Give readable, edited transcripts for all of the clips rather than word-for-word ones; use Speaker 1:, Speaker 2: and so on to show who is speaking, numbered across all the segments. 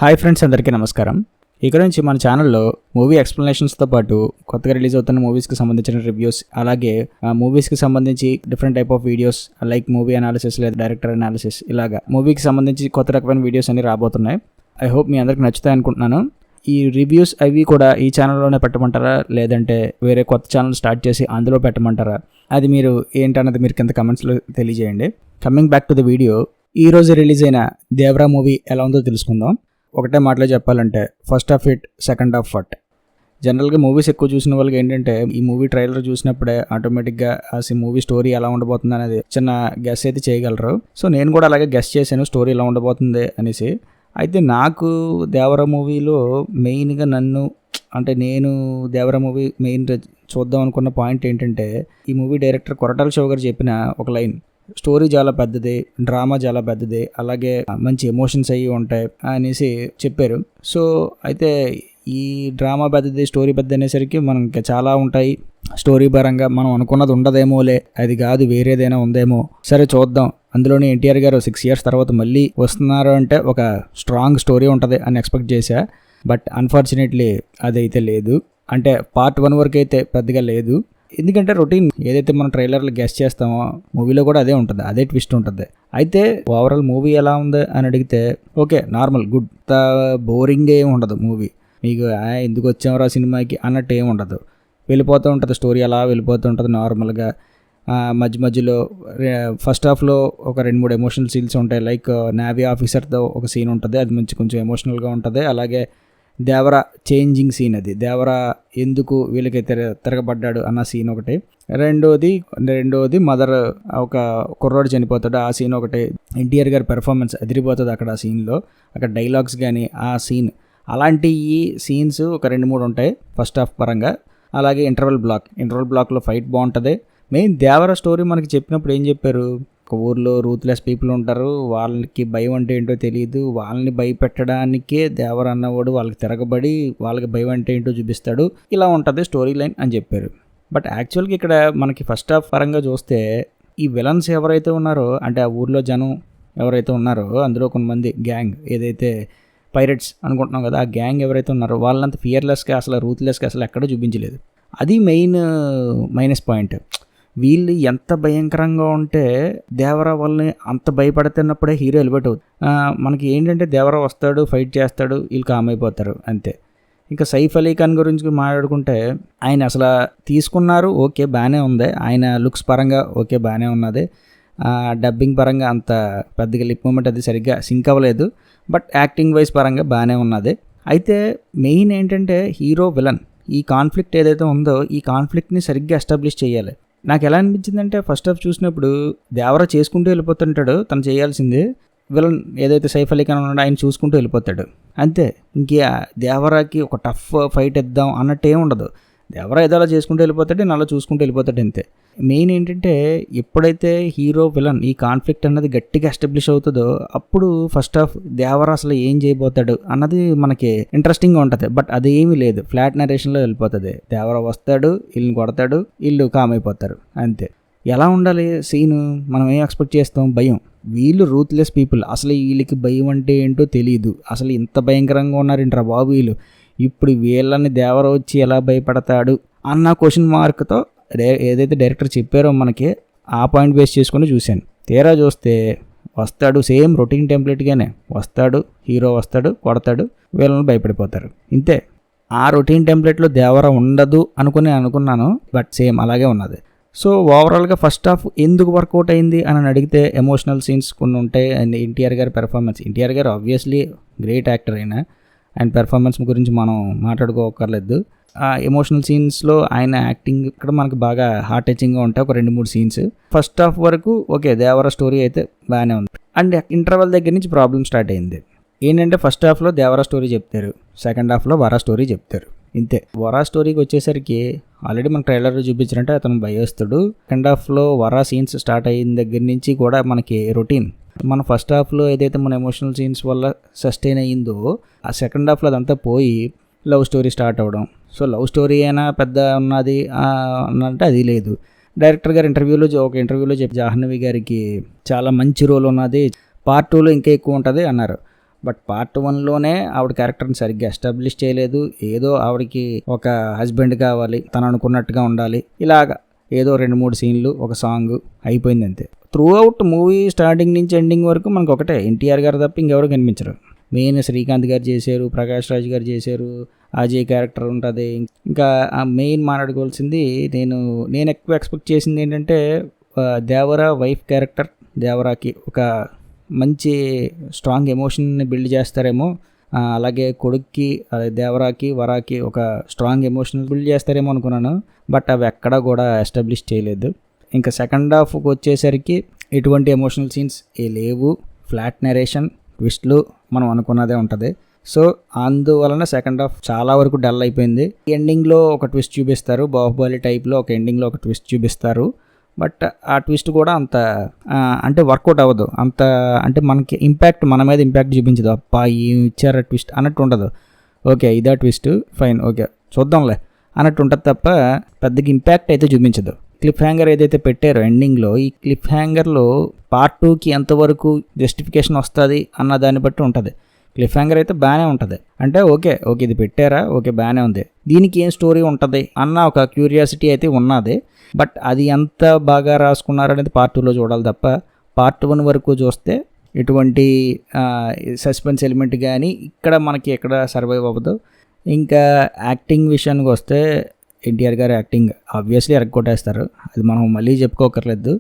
Speaker 1: Hi friends, అందరికీ నమస్కారం. ఇక్కడ నుంచి మన ఛానల్లో మూవీ ఎక్స్ప్లెనేషన్స్తో పాటు కొత్తగా రిలీజ్ అవుతున్న మూవీస్కి సంబంధించిన రివ్యూస్, అలాగే మూవీస్కి సంబంధించి different type of videos like movie analysis లేదా డైరెక్టర్ అనాలిసిస్, ఇలాగా మూవీకి సంబంధించి కొత్త రకమైన వీడియోస్ అన్ని రాబోతున్నాయి. ఐ హోప్ మీ అందరికి నచ్చుతాయి అనుకుంటున్నాను. ఈ రివ్యూస్ అవి కూడా ఈ ఛానల్లోనే పెట్టమంటారా, లేదంటే వేరే కొత్త ఛానల్ స్టార్ట్ చేసి అందులో పెట్టమంటారా, అది మీరు ఏంటన్నది మీరు కింద కమెంట్స్లో తెలియజేయండి. Coming back to the video, ఈ రోజు రిలీజ్ అయిన దేవరా మూవీ ఎలా ఉందో తెలుసుకుందాం. ఒకటే మాటలో చెప్పాలంటే first half hit, second half ఫట్. జనరల్గా మూవీస్ ఎక్కువ చూసిన వాళ్ళకి ఏంటంటే ఈ మూవీ ట్రైలర్ చూసినప్పుడే ఆటోమేటిక్గా ఆ మూవీ స్టోరీ ఎలా ఉండబోతుంది అనేది చిన్న గెస్ అయితే చేయగలరు. సో నేను కూడా అలాగే గెస్ చేశాను స్టోరీ ఎలా ఉండబోతుంది అనేసి. అయితే నాకు దేవరా మూవీలో మెయిన్గా నేను దేవరా మూవీ మెయిన్ చూద్దాం అనుకున్న పాయింట్ ఏంటంటే, ఈ మూవీ డైరెక్టర్ కొరటాల శివ గారు చెప్పిన ఒక లైన్, స్టోరీ చాలా పెద్దది, డ్రామా చాలా పెద్దది, అలాగే మంచి ఎమోషన్స్ అయ్యి ఉంటాయి అనేసి చెప్పారు. సో అయితే ఈ డ్రామా పెద్దది, స్టోరీ పెద్ద అనేసరికి మనకి చాలా ఉంటాయి. స్టోరీ పరంగా మనం అనుకున్నది ఉండదేమోలే, అది కాదు వేరేదైనా ఉందేమో, సరే చూద్దాం. అందులోనే ఎన్టీఆర్ గారు 6 years తర్వాత మళ్ళీ వస్తున్నారు అంటే ఒక స్ట్రాంగ్ స్టోరీ ఉంటుంది అని ఎక్స్పెక్ట్ చేశా. బట్ అన్ఫార్చునేట్లీ అదైతే లేదు. అంటే పార్ట్ 1 వరకు అయితే పెద్దగా లేదు. ఎందుకంటే రొటీన్ ఏదైతే మనం ట్రైలర్లో గెస్ చేస్తామో మూవీలో కూడా అదే ఉంటుంది, అదే ట్విస్ట్ ఉంటుంది. అయితే ఓవరాల్ మూవీ ఎలా ఉంది అని అడిగితే ఓకే, నార్మల్, గుడ్. బోరింగ్ ఏమి ఉండదు మూవీ. మీకు ఎందుకు వచ్చామరా సినిమాకి అన్నట్టు ఏమి ఉండదు. వెళ్ళిపోతూ ఉంటుంది స్టోరీ, అలా వెళ్ళిపోతూ ఉంటుంది నార్మల్గా. మధ్యలో ఫస్ట్ హాఫ్లో ఒక 2-3 ఎమోషనల్ సీన్స్ ఉంటాయి. లైక్ నేవీ ఆఫీసర్తో ఒక సీన్ ఉంటుంది, అది కొంచెం ఎమోషనల్గా ఉంటుంది. అలాగే దేవరా చేంజింగ్ సీన్, అది దేవరా ఎందుకు వీళ్ళకి తిరగబడ్డాడు అన్న సీన్ ఒకటి. రెండోది మదర్, ఒక కుర్రోడు చనిపోతాడు, ఆ సీన్ ఒకటి. ఎన్టీఆర్ గారి పెర్ఫార్మెన్స్ అదిరిపోతుంది అక్కడ ఆ సీన్లో. అక్కడ డైలాగ్స్ కానీ ఆ సీన్, అలాంటి ఈ సీన్స్ ఒక 2-3 ఉంటాయి ఫస్ట్ హాఫ్ పరంగా. అలాగే ఇంటర్వెల్ బ్లాక్లో ఫైట్ బాగుంటుంది. మెయిన్ దేవరా స్టోరీ మనకి చెప్పినప్పుడు ఏం చెప్పారు, ఒక ఊర్లో రూత్లెస్ పీపుల్ ఉంటారు, వాళ్ళకి భయం అంటే ఏంటో తెలియదు, వాళ్ళని భయపెట్టడానికే దేవర అన్నవాడు వాళ్ళకి తిరగబడి వాళ్ళకి భయం అంటే ఏంటో చూపిస్తాడు, ఇలా ఉంటుంది స్టోరీ లైన్ అని చెప్పారు. బట్ యాక్చువల్గా ఇక్కడ మనకి ఫస్ట్ హాఫ్ పరంగా చూస్తే ఈ విలన్స్ ఎవరైతే ఉన్నారో, అంటే ఆ ఊర్లో జనం ఎవరైతే ఉన్నారో అందులో కొంతమంది గ్యాంగ్, ఏదైతే పైరట్స్ అనుకుంటున్నాం కదా, ఆ గ్యాంగ్ ఎవరైతే ఉన్నారో వాళ్ళంత ఫియర్లెస్గా అసలు రూత్లెస్గా అసలు ఎక్కడో చూపించలేదు. అది మైనస్ పాయింట్. వీళ్ళు ఎంత భయంకరంగా ఉంటే దేవరా వాళ్ళని అంత భయపడుతున్నప్పుడే హీరో ఎలివేట్ అవుతుంది. మనకి ఏంటంటే దేవరా వస్తాడు, ఫైట్ చేస్తాడు, వీళ్ళు కామ్ అయిపోతారు అంతే. ఇంకా సైఫ్ అలీ ఖాన్ గురించి మాట్లాడుకుంటే ఆయన అసలు తీసుకున్నారు, ఓకే బాగానే ఉంది, ఆయన లుక్స్ పరంగా ఓకే బాగానే ఉన్నది. డబ్బింగ్ పరంగా అంత పెద్దగా లిప్ మూమెంట్ అది సరిగ్గా సింక్ అవ్వలేదు. బట్ యాక్టింగ్ వైజ్ పరంగా బాగానే ఉన్నది. అయితే మెయిన్ ఏంటంటే హీరో విలన్ ఈ కాన్ఫ్లిక్ట్ ఏదైతే ఉందో ఈ కాన్ఫ్లిక్ట్ని సరిగ్గా ఎస్టాబ్లిష్ చేయాలి. నాకు ఎలా అనిపించిందంటే ఫస్ట్ హాఫ్ చూసినప్పుడు దేవరా చేసుకుంటూ వెళ్ళిపోతుంటాడు, తను చేయాల్సింది. విలన్ ఏదైతే సైఫ్ అలీ ఖాన్ ఉన్నాడో ఆయన చూసుకుంటూ వెళ్ళిపోతాడు అంతే. ఇంకే దేవరాకి ఒక టఫ్ ఫైట్ ఇద్దాం అన్నట్టు ఏమి ఉండదు. దేవరా ఏదో అలా చేసుకుంటూ వెళ్ళిపోతాడు, నేను అలా చూసుకుంటూ వెళ్ళిపోతాడు అంతే. మెయిన్ ఏంటంటే ఎప్పుడైతే హీరో విలన్ ఈ కాన్ఫ్లిక్ట్ అన్నది గట్టిగా ఎస్టాబ్లిష్ అవుతుందో అప్పుడు ఫస్ట్ హాఫ్ దేవరా అసలు ఏం చేయబోతాడు అన్నది మనకి ఇంట్రెస్టింగ్గా ఉంటుంది. బట్ అదేమీ లేదు, ఫ్లాట్ నరేషన్లో వెళ్ళిపోతుంది. దేవరా వస్తాడు, వీళ్ళని కొడతాడు, వీళ్ళు కామ్ అయిపోతారు అంతే. ఎలా ఉండాలి సీను, మనం ఏం ఎక్స్పెక్ట్ చేస్తాం, భయం. వీళ్ళు రూత్లెస్ పీపుల్, అసలు వీళ్ళకి భయం అంటే ఏంటో తెలియదు, అసలు ఇంత భయంకరంగా ఉన్నారేంట్రా బాబు వీళ్ళు, ఇప్పుడు వీళ్ళని దేవర వచ్చి ఎలా భయపడతాడు అన్న క్వశ్చన్ మార్క్తో ఏదైతే డైరెక్టర్ చెప్పారో మనకి ఆ పాయింట్ బేస్ చేసుకుని చూశాను. తీరా చూస్తే వస్తాడు, సేమ్ రొటీన్ టెంప్లెట్గానే వస్తాడు, హీరో వస్తాడు, కొడతాడు, వీళ్ళని భయపడిపోతారు ఇంతే. ఆ రొటీన్ టెంప్లెట్లో దేవర ఉండదు అనుకున్నాను, బట్ సేమ్ అలాగే ఉన్నది. సో ఓవరాల్గా ఫస్ట్ హాఫ్ ఎందుకు వర్కౌట్ అయింది అని అడిగితే ఎమోషనల్ సీన్స్ కొన్ని ఉంటాయి. అండ్ ఎన్టీఆర్ గారి పెర్ఫార్మెన్స్, ఎన్టీఆర్ గారు ఆబ్వియస్లీ గ్రేట్ యాక్టర్ అయినా ఆయన పెర్ఫార్మెన్స్ గురించి మనం మాట్లాడుకోకర్లేదు. ఆ ఎమోషనల్ సీన్స్లో ఆయన యాక్టింగ్ ఇక్కడ మనకు బాగా హార్ట్ టచింగ్గా ఉంటాయి, ఒక 2-3 సీన్స్. ఫస్ట్ హాఫ్ వరకు ఓకే, దేవరా స్టోరీ అయితే బాగానే ఉంది. అండ్ ఇంటర్వెల్ దగ్గర నుంచి ప్రాబ్లం స్టార్ట్ అయింది. ఏంటంటే ఫస్ట్ హాఫ్లో దేవరా స్టోరీ చెప్తారు, సెకండ్ హాఫ్లో వరా స్టోరీ చెప్తారు ఇంతే. వరా స్టోరీకి వచ్చేసరికి ఆల్రెడీ మన ట్రైలర్లో చూపించారంటే అతను భయస్తుడు. సెకండ్ హాఫ్లో వరా సీన్స్ స్టార్ట్ అయిన దగ్గర నుంచి కూడా మనకి రొటీన్. మన ఫస్ట్ హాఫ్లో ఏదైతే మన ఎమోషనల్ సీన్స్ వల్ల సస్టైన్ అయ్యిందో ఆ సెకండ్ హాఫ్లో అదంతా పోయి లవ్ స్టోరీ స్టార్ట్ అవ్వడం. సో లవ్ స్టోరీ అయినా పెద్ద ఉన్నది అంటే అది లేదు. డైరెక్టర్ గారు ఒక ఇంటర్వ్యూలో చెప్పి జాహ్నవి గారికి చాలా మంచి రోల్ ఉన్నది, పార్ట్ 2లో ఇంకా ఎక్కువ ఉంటుంది అన్నారు. బట్ పార్ట్ 1లోనే ఆవిడ క్యారెక్టర్ని సరిగ్గా ఎస్టాబ్లిష్ చేయలేదు. ఏదో ఆవిడకి ఒక హస్బెండ్ కావాలి, తను అనుకున్నట్టుగా ఉండాలి, ఇలాగా ఏదో 2-3 సీన్లు, ఒక సాంగ్ అయిపోయింది అంతే. త్రూ అవుట్ మూవీ స్టార్టింగ్ నుంచి ఎండింగ్ వరకు మనకు ఒకటే ఎన్టీఆర్ గారు తప్ప ఇంకెవరు కనిపించరు. మెయిన్ శ్రీకాంత్ గారు చేశారు, ప్రకాష్ రాజ్ గారు చేశారు, అజయ్ క్యారెక్టర్ ఉంటుంది. ఇంకా ఆ మెయిన్ మాట్లాడుకోవాల్సింది నేను ఎక్కువ ఎక్స్పెక్ట్ చేసింది ఏంటంటే దేవరా వైఫ్ క్యారెక్టర్. దేవరాకి ఒక మంచి స్ట్రాంగ్ ఎమోషన్ని బిల్డ్ చేస్తారేమో, అలాగే కొడుక్కి దేవరాకి వరాకి ఒక స్ట్రాంగ్ ఎమోషన్ బిల్డ్ చేస్తారేమో అనుకున్నాను. బట్ అవి ఎక్కడా కూడా ఎస్టాబ్లిష్ చేయలేదు. ఇంకా సెకండ్ హాఫ్కి వచ్చేసరికి ఎటువంటి ఎమోషనల్ సీన్స్ లేవు. ఫ్లాట్ నరేషన్, ట్విస్ట్లు మనం అనుకున్నదే ఉంటుంది. సో అందువలన సెకండ్ హాఫ్ చాలా వరకు డల్ అయిపోయింది. ఎండింగ్లో ఒక ట్విస్ట్ చూపిస్తారు, బాహుబలి టైప్లో ఒక ఎండింగ్లో ఒక ట్విస్ట్ చూపిస్తారు. బట్ ఆ ట్విస్ట్ కూడా అంత అంటే వర్కౌట్ అవ్వదు. అంత అంటే మనకి ఇంపాక్ట్, మన మీద ఇంపాక్ట్ చూపించదు. అప్పా ఏం ఇచ్చారా ట్విస్ట్ అన్నట్టు ఉండదు. ఓకే ఇదా ట్విస్ట్, ఫైన్, ఓకే చూద్దాంలే అన్నట్టు ఉంటుంది తప్ప పెద్దగా ఇంపాక్ట్ అయితే చూపించదు. క్లిప్ హ్యాంగర్ ఏదైతే పెట్టారో ఎండింగ్లో, ఈ క్లిప్ హ్యాంగర్లో పార్ట్ 2కి ఎంతవరకు జస్టిఫికేషన్ వస్తుంది అన్న దాన్ని బట్టి ఉంటుంది. క్లిప్ హ్యాంగర్ అయితే బాగానే ఉంటుంది, అంటే ఓకే ఇది పెట్టారా, ఓకే బాగానే ఉంది, దీనికి ఏం స్టోరీ ఉంటుంది అన్న ఒక క్యూరియాసిటీ అయితే ఉన్నది. బట్ అది ఎంత బాగా రాసుకున్నారనేది పార్ట్ 2లో చూడాలి తప్ప పార్ట్ 1 వరకు చూస్తే ఎటువంటి సస్పెన్స్ ఎలిమెంట్ కానీ ఇక్కడ మనకి ఎక్కడ సర్వైవ్ అవ్వదు. ఇంకా యాక్టింగ్ విషయానికి వస్తే ఎన్టీఆర్ గారు యాక్టింగ్ ఆబ్వియస్లీ ఎరగొట్టేస్తారు, అది మనం మళ్ళీ చెప్పుకోకర్లేదు.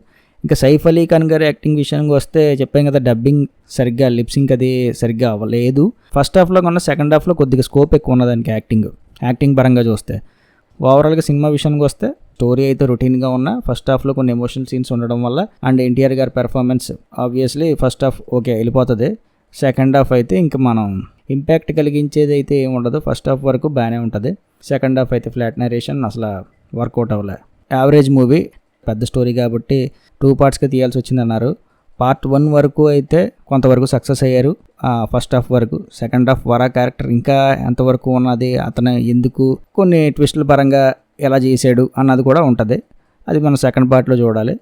Speaker 1: ఇంకా సైఫ్ అలీ ఖాన్ గారి యాక్టింగ్ విషయానికి వస్తే చెప్పాం కదా, డబ్బింగ్ సరిగ్గా, లిప్సింగ్ అది సరిగ్గా అవ్వలేదు. ఫస్ట్ హాఫ్లో కన్నా సెకండ్ హాఫ్లో కొద్దిగా స్కోప్ ఎక్కువ ఉన్నదానికి యాక్టింగ్ పరంగా చూస్తే. ఓవరాల్గా సినిమా విషయానికి వస్తే స్టోరీ అయితే రొటీన్గా ఉన్న, ఫస్ట్ హాఫ్లో కొన్ని ఎమోషనల్ సీన్స్ ఉండడం వల్ల అండ్ ఎన్టీఆర్ గారి performance obviously first half okay వెళ్ళిపోతుంది. సెకండ్ హాఫ్ అయితే ఇంకా మనం ఇంపాక్ట్ కలిగించేది అయితే ఏమి ఉండదు. ఫస్ట్ హాఫ్ వరకు బాగానే ఉంటుంది, సెకండ్ హాఫ్ అయితే ఫ్లాట్ నరేషన్ అసలు వర్కౌట్ అవ్వలే. యావరేజ్ మూవీ, పెద్ద స్టోరీ కాబట్టి 2 పార్ట్స్గా తీయాల్సి వచ్చిందన్నారు. పార్ట్ 1 వరకు అయితే కొంతవరకు సక్సెస్ అయ్యారు ఫస్ట్ హాఫ్ వరకు. సెకండ్ హాఫ్ వరా క్యారెక్టర్ ఇంకా ఎంతవరకు ఉన్నది, అతను ఎందుకు కొన్ని ట్విస్టుల పరంగా ఎలా చేశాడు అన్నది కూడా ఉంటుంది. అది మనం సెకండ్ పార్ట్లో చూడాలి.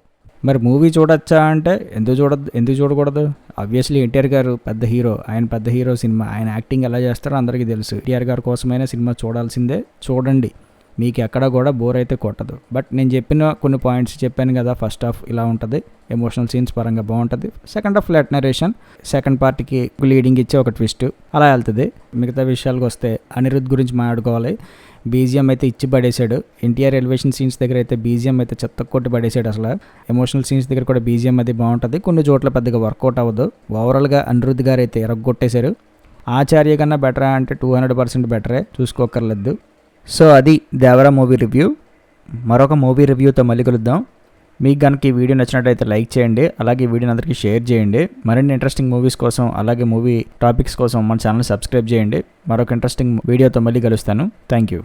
Speaker 1: మరి మూవీ చూడొచ్చా అంటే ఎందుకు చూడకూడదు? ఆబ్వియస్లీ ఎన్టీఆర్ గారు పెద్ద హీరో, ఆయన పెద్ద హీరో, సినిమా ఆయన యాక్టింగ్ ఎలా చేస్తారో అందరికీ తెలుసు. ఎన్టీఆర్ గారి కోసమైనా సినిమా చూడాల్సిందే, చూడండి, మీకు ఎక్కడ కూడా బోర్ అయితే కొట్టదు. బట్ నేను చెప్పిన కొన్ని పాయింట్స్ చెప్పాను కదా, ఫస్ట్ హాఫ్ ఇలా ఉంటుంది, ఎమోషనల్ సీన్స్ పరంగా బాగుంటుంది. Second half flat narration, second పార్ట్కి లీడింగ్ ఇచ్చే ఒక ట్విస్ట్ అలా వెళ్తుంది. మిగతా విషయాలకు వస్తే అనిరుద్ధ్ గురించి మాట్లాడుకోవాలి. బీజిఎం అయితే ఇచ్చి పడేశాడు. ఎన్టీఆర్ ఎలివేషన్ సీన్స్ దగ్గర అయితే బీజిఎం అయితే చెత్త కొట్టి పడేశాడు. అసలు ఎమోషనల్ సీన్స్ దగ్గర కూడా బీజిఎం అది బాగుంటుంది, కొన్ని చోట్ల పెద్దగా వర్కౌట్ అవ్వదు. ఓవరాల్గా అనిరుద్ధ్ గారు అయితే ఎరగొట్టేశారు. ఆచార్య కన్నా బెటరా అంటే 200% బెటరే, చూసుకోకర్లేదు. సో అది దేవరా మూవీ రివ్యూ. మరొక మూవీ రివ్యూతో మళ్ళీ కలుద్దాం. మీకు కనుక ఈ వీడియో నచ్చినట్టయితే లైక్ చేయండి, అలాగే వీడియోని అందరికీ షేర్ చేయండి. మరిన్ని ఇంట్రెస్టింగ్ మూవీస్ కోసం అలాగే మూవీ టాపిక్స్ కోసం మన ఛానల్ సబ్స్క్రైబ్ చేయండి. మరొక ఇంట్రెస్టింగ్ వీడియోతో మళ్ళీ కలుస్తాను. Thank you.